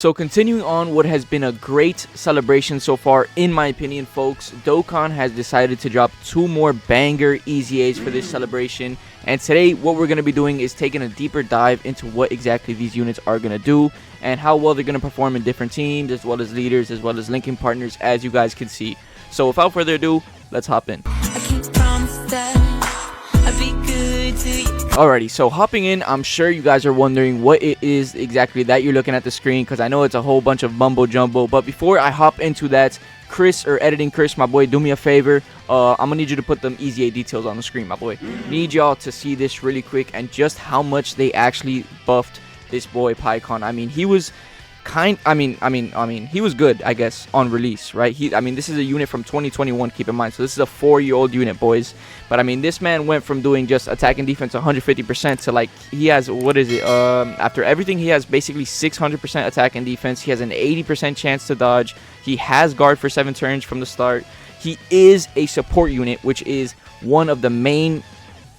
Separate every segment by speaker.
Speaker 1: So continuing on what has been a great celebration so far, in my opinion, folks, Dokkan has decided to drop 2 more banger EZAs for this celebration. And today, what we're going to be doing is taking a deeper dive into what exactly these units are going to do and how well they're going to perform in different teams, as well as leaders, as well as linking partners, as you guys can see. So without further ado, let's hop in. Alrighty, so hopping in, I'm sure you guys are wondering what it is exactly that you're looking at the screen, because I know it's a whole bunch of mumbo jumbo. But before I hop into that, Chris, or Editing Chris, my boy, do me a favor. I'm gonna need you to put them EZA details on the screen, my boy. Need y'all to see this really quick and just how much they actually buffed this boy PyCon. I mean, he was he was good, I guess, on release, right? This is a unit from 2021, keep in mind. So this is a 4-year-old unit, boys. But I mean, this man went from doing just attack and defense 150% to, like, he has, what is it? After everything, he has basically 600% attack and defense. He has an 80% chance to dodge. He has guard for 7 turns from the start. He is a support unit, which is one of the main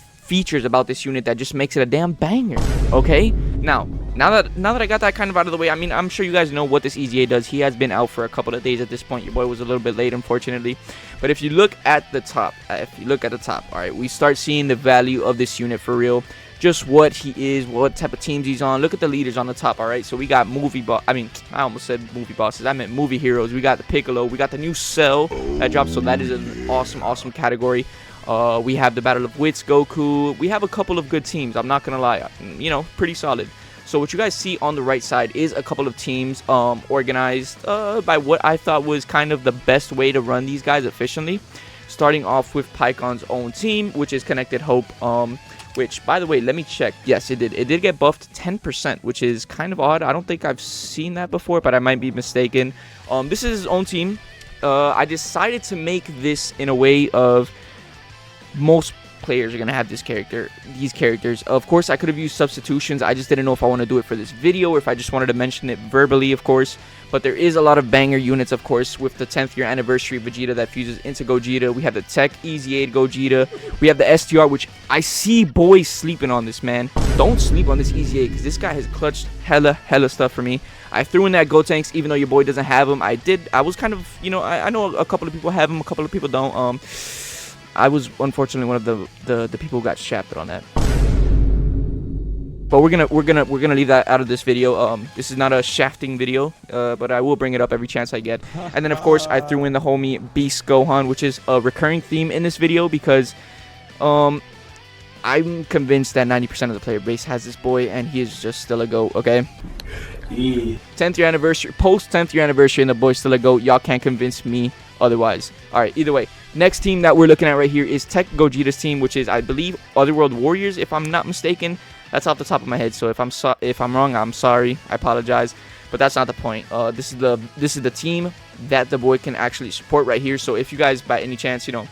Speaker 1: features about this unit that just makes it a damn banger. Okay, now that I got that kind of out of the way, I mean, I'm sure you guys know what this EZA does. He has been out for a couple of days at this point. Your boy was a little bit late, unfortunately. But if you look at the top, all right, we start seeing the value of this unit for real. Just what he is, what type of teams he's on. Look at the leaders on the top, all right? So we got I almost said movie bosses. I meant movie heroes. We got the Piccolo. We got the new Cell that dropped, so that is an awesome category. We have the Battle of Wits, Goku. We have a couple of good teams, I'm not gonna lie. You know, pretty solid. So what you guys see on the right side is a couple of teams organized by what I thought was kind of the best way to run these guys efficiently. Starting off with PyCon's own team, which is Connected Hope, which, by the way, let me check. Yes, it did. It did get buffed 10%, which is kind of odd. I don't think I've seen that before, but I might be mistaken. This is his own team. I decided to make this in a way of most players are going to have these characters. Of course, I could have used substitutions. I just didn't know if I want to do it for this video or if I just wanted to mention it verbally, of course. But there is a lot of banger units, of course, with the 10th year anniversary Vegeta that fuses into Gogeta. We have the Tech EZA Gogeta. We have the STR, which I see boys sleeping on this, man. Don't sleep on this EZA, because this guy has clutched hella stuff for me. I threw in that Gotenks, even though your boy doesn't have him. I was kind of, you know, I know a couple of people have him, a couple of people don't. I was unfortunately one of the people who got shafted on that. But we're gonna leave that out of this video. This is not a shafting video, but I will bring it up every chance I get. And then of course I threw in the homie Beast Gohan, which is a recurring theme in this video because I'm convinced that 90% of the player base has this boy, and he is just still a GOAT. Okay. 10th year anniversary, post 10th year anniversary, and the boy's still a GOAT. Y'all can't convince me otherwise. All right, either way, next team that we're looking at right here is Tech Gogeta's team, which is, I believe, Otherworld Warriors, if I'm not mistaken. That's off the top of my head, so if I'm wrong, I'm sorry. I apologize, but that's not the point. This is the team that the boy can actually support right here. So if you guys by any chance, you know,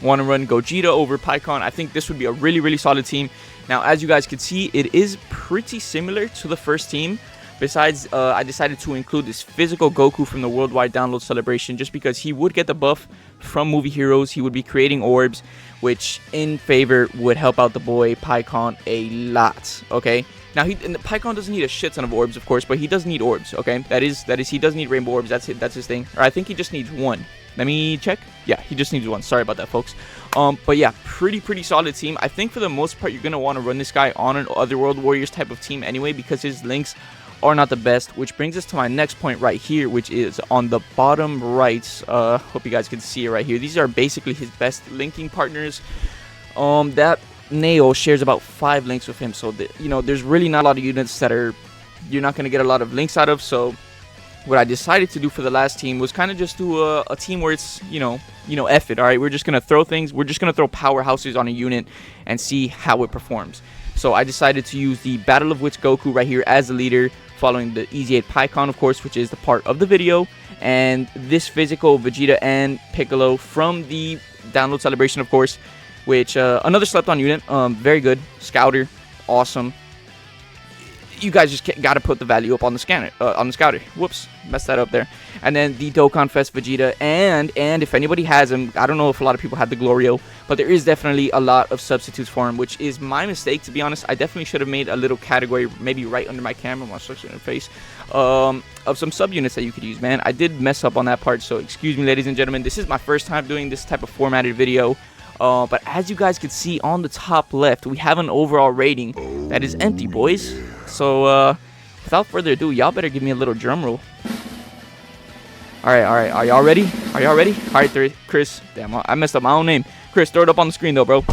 Speaker 1: want to run Gogeta over PyCon, I think this would be a really solid team. Now, as you guys can see, it is pretty similar to the first team. Besides, I decided to include this physical Goku from the worldwide download celebration just because he would get the buff from movie heroes. He would be creating orbs, which in favor would help out the boy PyCon a lot. Okay, now PyCon doesn't need a shit ton of orbs, of course, but he does need orbs. Okay, that is he does need rainbow orbs. That's his thing. Or I think he just needs one. Let me check. Yeah, he just needs one. Sorry about that, folks. But yeah, pretty solid team. I think for the most part, you're gonna want to run this guy on an Otherworld Warriors type of team anyway, because his links are not the best, which brings us to my next point right here, which is on the bottom right. Hope you guys can see it right here. These are basically his best linking partners. That Neo shares about 5 links with him, so you know, there's really not a lot of units that you're not going to get a lot of links out of. So what I decided to do for the last team was kind of just do a team where it's, you know, F it, all right? We're just going to throw things. We're just going to throw powerhouses on a unit and see how it performs. So I decided to use the Battle of Wits Goku right here as the leader, following the EZA PyCon, of course, which is the part of the video, and this physical Vegeta and Piccolo from the download celebration, of course, which another slept on unit, very good, Scouter, awesome. you guys just got to put the value up on the scanner, on the scouter. Whoops, messed that up there. And then the Dokkan Fest Vegeta, and if anybody has him, I don't know if a lot of people had the Glorio, but there is definitely a lot of substitutes for him, which is my mistake, to be honest. I definitely should have made a little category, maybe right under my camera, my structure interface, of some subunits that you could use, man. I did mess up on that part, so excuse me, ladies and gentlemen. This is my first time doing this type of formatted video. But as you guys can see on the top left, we have an overall rating that is empty, boys. So, without further ado, y'all better give me a little drum roll. Alright, are y'all ready? Are y'all ready? Alright, Chris. Damn, I messed up my own name. Chris, throw it up on the screen, though, bro.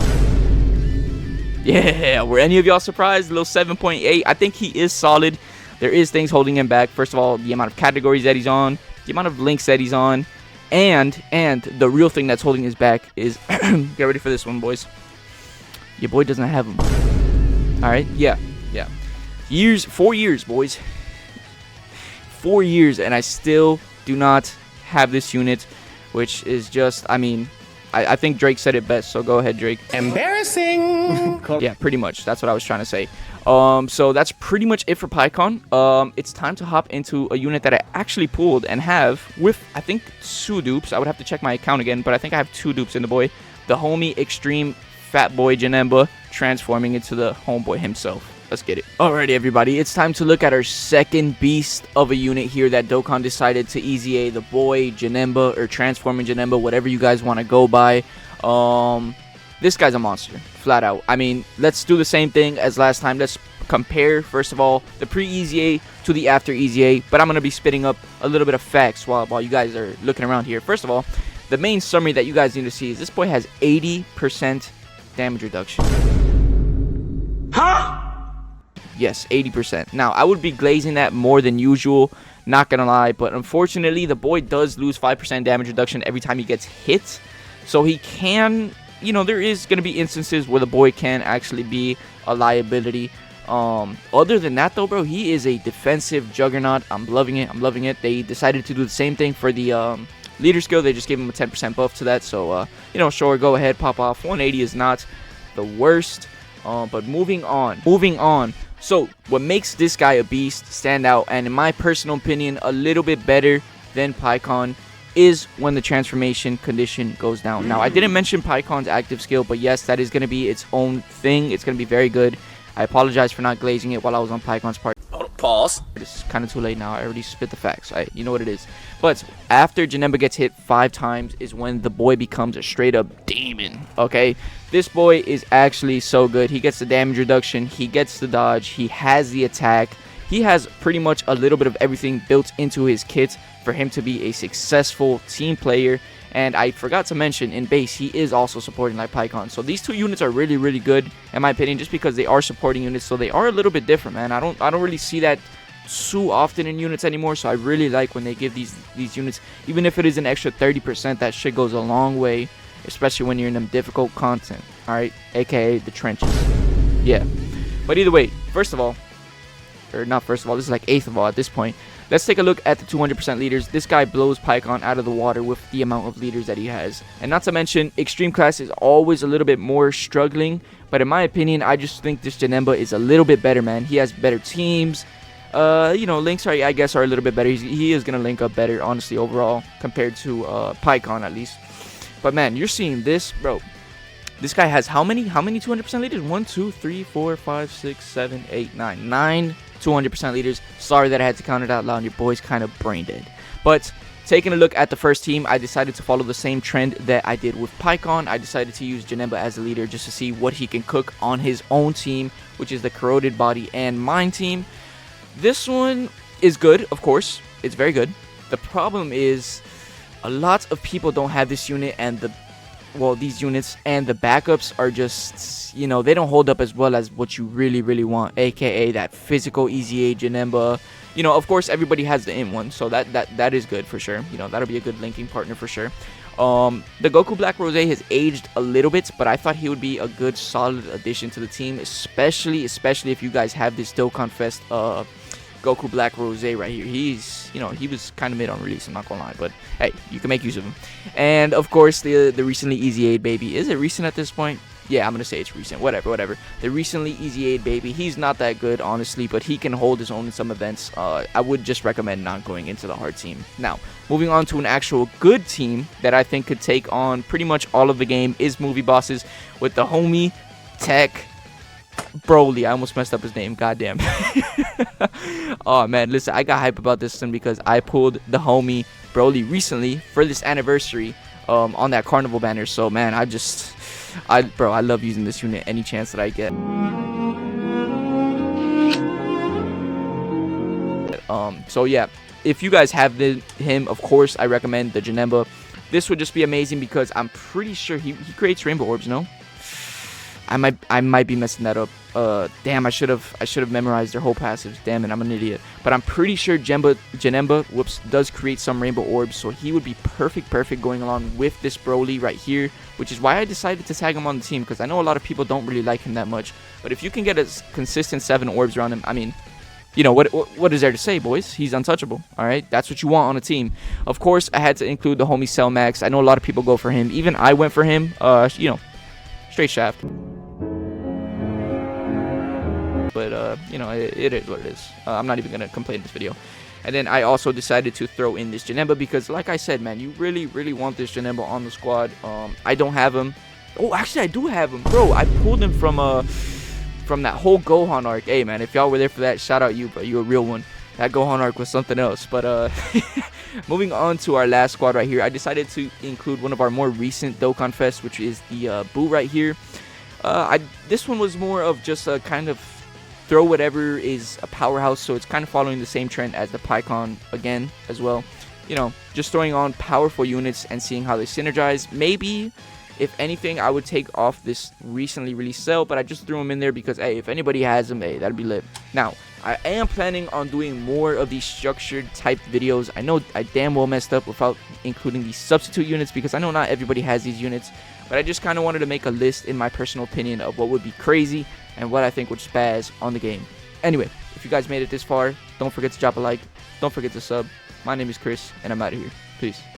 Speaker 1: Yeah, were any of y'all surprised? A little 7.8. I think he is solid. There is things holding him back. First of all, the amount of categories that he's on, the amount of links that he's on, and the real thing that's holding his back is, get ready for this one, boys. Your boy doesn't have him. Alright, yeah. 4 years, boys. 4 years, and I still do not have this unit, which is just, I mean, I think Drake said it best, so go ahead, Drake.
Speaker 2: Embarrassing.
Speaker 1: Yeah, pretty much. That's what I was trying to say. So that's pretty much it for PyCon. It's time to hop into a unit that I actually pulled and have with, I think, 2 dupes. I would have to check my account again, but I think I have 2 dupes in the boy. The homie Extreme Fat Boy Janemba transforming into the homeboy himself. Let's get it. Alrighty, everybody. It's time to look at our second beast of a unit here that Dokkan decided to EZA, the boy Janemba, or transforming Janemba, whatever you guys want to go by. This guy's a monster, flat out. I mean, let's do the same thing as last time. Let's compare, first of all, the pre-EZA to the after EZA, but I'm going to be spitting up a little bit of facts while you guys are looking around here. First of all, the main summary that you guys need to see is this boy has 80% damage reduction.
Speaker 2: Huh?
Speaker 1: Yes, 80%. Now, I would be glazing that more than usual, not gonna lie, but unfortunately, the boy does lose 5% damage reduction every time he gets hit, so he can, you know, there is gonna be instances where the boy can actually be a liability. Other than that, though, bro, he is a defensive juggernaut. I'm loving it. They decided to do the same thing for the leader skill. They just gave him a 10% buff to that, so, you know, sure, go ahead, pop off. 180 is not the worst, but moving on. So, what makes this guy a beast, stand out, and in my personal opinion, a little bit better than PyCon, is when the transformation condition goes down. Now, I didn't mention PyCon's active skill, but yes, that is going to be its own thing. It's going to be very good. I apologize for not glazing it while I was on PyCon's part.
Speaker 2: Pause.
Speaker 1: It's kind of too late now. I already spit the facts. You know what it is. But after Janemba gets hit 5 times is when the boy becomes a straight up demon. Okay, this boy is actually so good. He gets the damage reduction. He gets the dodge. He has the attack. He has pretty much a little bit of everything built into his kit for him to be a successful team player. And I forgot to mention, in base, he is also supporting like PyCon. So these 2 units are really, really good, in my opinion, just because they are supporting units. So they are a little bit different, man. I don't really see that too often in units anymore. So I really like when they give these units, even if it is an extra 30%, that shit goes a long way, especially when you're in them difficult content. All right, aka the trenches. Yeah. But either way, first of all, this is like 8th of all at this point. Let's take a look at the 200% leaders. This guy blows PyCon out of the water with the amount of leaders that he has. And not to mention, Extreme Class is always a little bit more struggling. But in my opinion, I just think this Janemba is a little bit better, man. He has better teams. You know, links, I guess, are a little bit better. He is going to link up better, honestly, overall, compared to PyCon, at least. But, man, you're seeing this, bro. This guy has how many 200% leaders? 1, 2, 3, 4, 5, 6, 7, 8, 9. 9 200% leaders. Sorry that I had to count it out loud. Your boy's kind of brain dead. But taking a look at the first team, I decided to follow the same trend that I did with PyCon. I decided to use Janemba as a leader just to see what he can cook on his own team, which is the Corroded Body and Mine team. This one is good, of course. It's very good. The problem is a lot of people don't have this unit, and these units and the backups are just, you know, they don't hold up as well as what you really want, aka that physical EZA Janemba. You know, of course, everybody has the in one, so that is good for sure. You know, that'll be a good linking partner for sure. The Goku Black Rose has aged a little bit, but I thought he would be a good solid addition to the team, especially if you guys have this Dokkan Fest Goku Black Rose right here. He's, you know, he was kind of mid on release, I'm not gonna lie, but hey, you can make use of him. And of course, the recently EZA'd baby. Is it recent at this point? Yeah, I'm gonna say it's recent. Whatever. The recently Easy 8 baby. He's not that good, honestly, but he can hold his own in some events. I would just recommend not going into the hard team. Now, moving on to an actual good team that I think could take on pretty much all of the game is Movie Bosses with the homie Tech Broly. I almost messed up his name. Goddamn. Oh man, listen, I got hype about this one because I pulled the homie Broly recently for this anniversary on that carnival banner. So man, I love using this unit any chance that I get. So yeah, if you guys have him, of course I recommend the Janemba. This would just be amazing because I'm pretty sure he creates rainbow orbs. No, I might be messing that up. Damn, I should have memorized their whole passives. Damn it, I'm an idiot. But I'm pretty sure Janemba, whoops, does create some rainbow orbs, so he would be perfect going along with this Broly right here, which is why I decided to tag him on the team, because I know a lot of people don't really like him that much. But if you can get a consistent 7 orbs around him, I mean, you know, what is there to say, boys? He's untouchable, all right? That's what you want on a team. Of course, I had to include the homie Cell Max. I know a lot of people go for him. Even I went for him. You know, straight shaft. But, you know, it is what it is. I'm not even going to complain in this video. And then I also decided to throw in this Janemba because, like I said, man, you really want this Janemba on the squad. I don't have him. Oh, actually, I do have him. Bro, I pulled him from that whole Gohan arc. Hey, man, if y'all were there for that, shout out you, bro. You a real one. That Gohan arc was something else. But, moving on to our last squad right here, I decided to include one of our more recent Dokkan Fest, which is the Boo right here. This one was more of just a kind of throw whatever is a powerhouse, so it's kind of following the same trend as the Pycon again as well. You know, just throwing on powerful units and seeing how they synergize. Maybe, if anything, I would take off this recently released Cell, but I just threw him in there because, hey, if anybody has him, hey, that'd be lit. Now, I am planning on doing more of these structured type videos. I know I damn well messed up without including these substitute units because I know not everybody has these units, but I just kind of wanted to make a list in my personal opinion of what would be crazy and what I think would spaz on the game. Anyway, if you guys made it this far, don't forget to drop a like, don't forget to sub. My name is Chris, and I'm out of here. Peace.